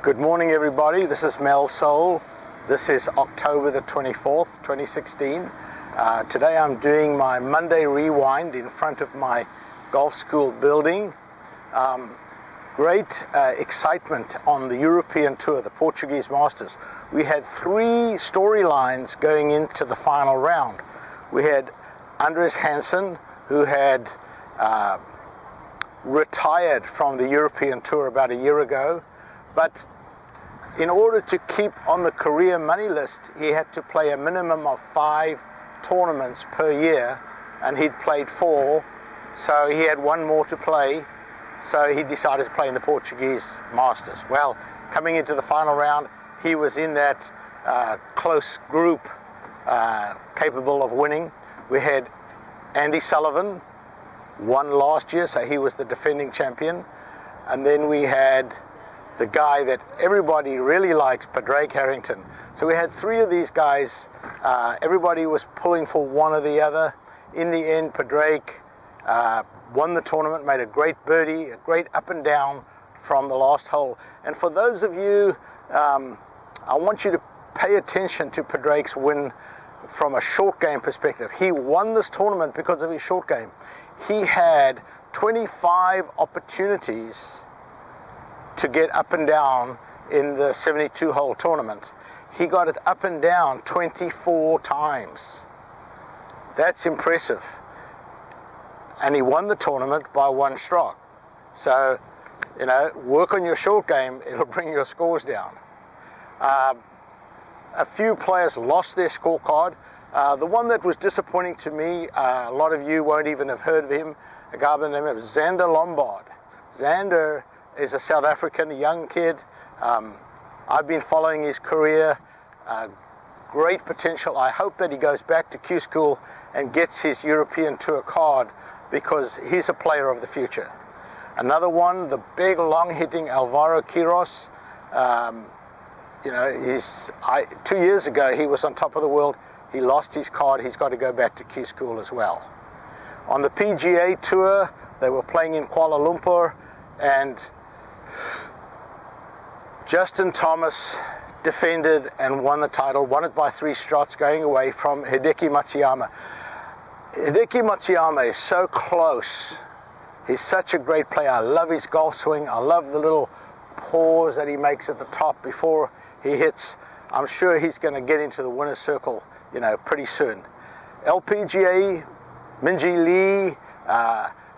Good morning, everybody. This is Mel Soul. This is October the 24th, 2016. Today I'm doing my Monday rewind in front of my golf school building. Great excitement on the European Tour, the Portuguese Masters. We had three storylines going into the final round. We had Andres Hansen, who had retired from the European Tour about a year ago, but in order to keep on the career money list, he had to play a minimum of 5 tournaments per year, and he'd played 4, so he had one more to play, so he decided to play in the Portuguese Masters. Well, coming into the final round, he was in that close group capable of winning. We had Andy Sullivan, won last year, so he was the defending champion, and then we had the guy that everybody really likes, Padraig. So we had 3 of these guys. Everybody was pulling for one or the other. In the end, Padraig won the tournament, made a great birdie, a great up and down from the last hole. And for those of you, I want you to pay attention to Padraig's win from a short game perspective. He won this tournament because of his short game. He had 25 opportunities to get up and down in the 72-hole tournament. He got it up and down 24 times. That's impressive. And he won the tournament by 1 stroke. So, you know, work on your short game, it'll bring your scores down. A few players lost their scorecard. The one that was disappointing to me, a lot of you won't even have heard of him, a guy by the name of Xander Lombard. Xander is a South African, a young kid. I've been following his career, great potential. I hope that he goes back to Q School and gets his European Tour card, because he's a player of the future. Another one, the big long-hitting Alvaro Quiros. You know, 2 years ago he was on top of the world. He lost his card. He's got to go back to Q School as well. On the PGA Tour, they were playing in Kuala Lumpur, and Justin Thomas defended and won the title, won it by 3 shots going away from Hideki Matsuyama. Hideki Matsuyama is so close. He's such a great player. I love his golf swing. I love the little pause that he makes at the top before he hits. I'm sure he's going to get into the winner's circle, you know, pretty soon. LPGA, Minjee Lee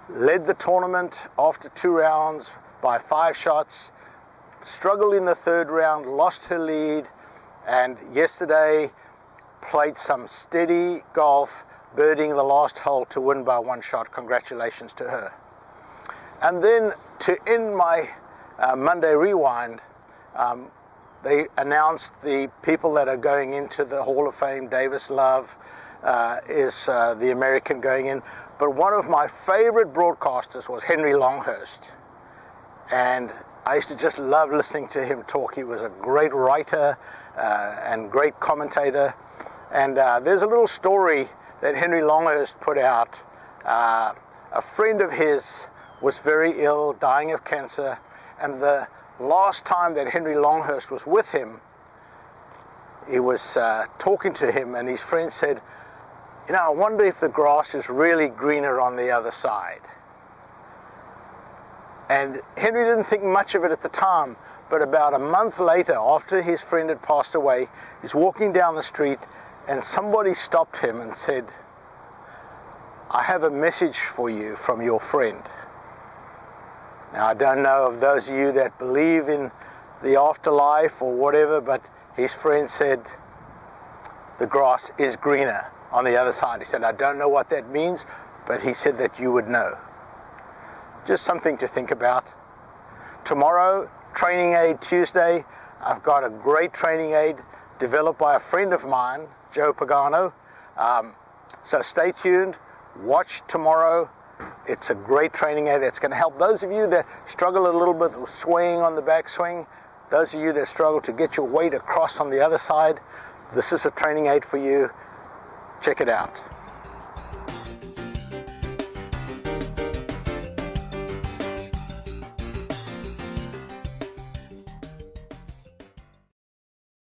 led the tournament after 2 rounds by 5 shots, struggled in the 3rd round, lost her lead, and yesterday played some steady golf, birding the last hole to win by 1 shot. Congratulations to her. And then to end my Monday rewind, they announced the people that are going into the Hall of Fame. Davis Love is the American going in. But one of my favorite broadcasters was Henry Longhurst. And I used to just love listening to him talk. He was a great writer and great commentator. And there's a little story that Henry Longhurst put out. A friend of his was very ill, dying of cancer, and the last time that Henry Longhurst was with him, he was talking to him, and his friend said, you know, I wonder if the grass is really greener on the other side. And Henry didn't think much of it at the time, but about a month later, after his friend had passed away, he's walking down the street, and somebody stopped him and said, I have a message for you from your friend. Now, I don't know of those of you that believe in the afterlife or whatever, but his friend said, the grass is greener on the other side. He said, I don't know what that means, but he said that you would know. Just something to think about. Tomorrow, Training Aid Tuesday. I've got a great training aid developed by a friend of mine, Joe Pagano. So stay tuned, watch tomorrow. It's a great training aid that's going to help those of you that struggle a little bit with swaying on the backswing, those of you that struggle to get your weight across on the other side. This is a training aid for you. Check it out.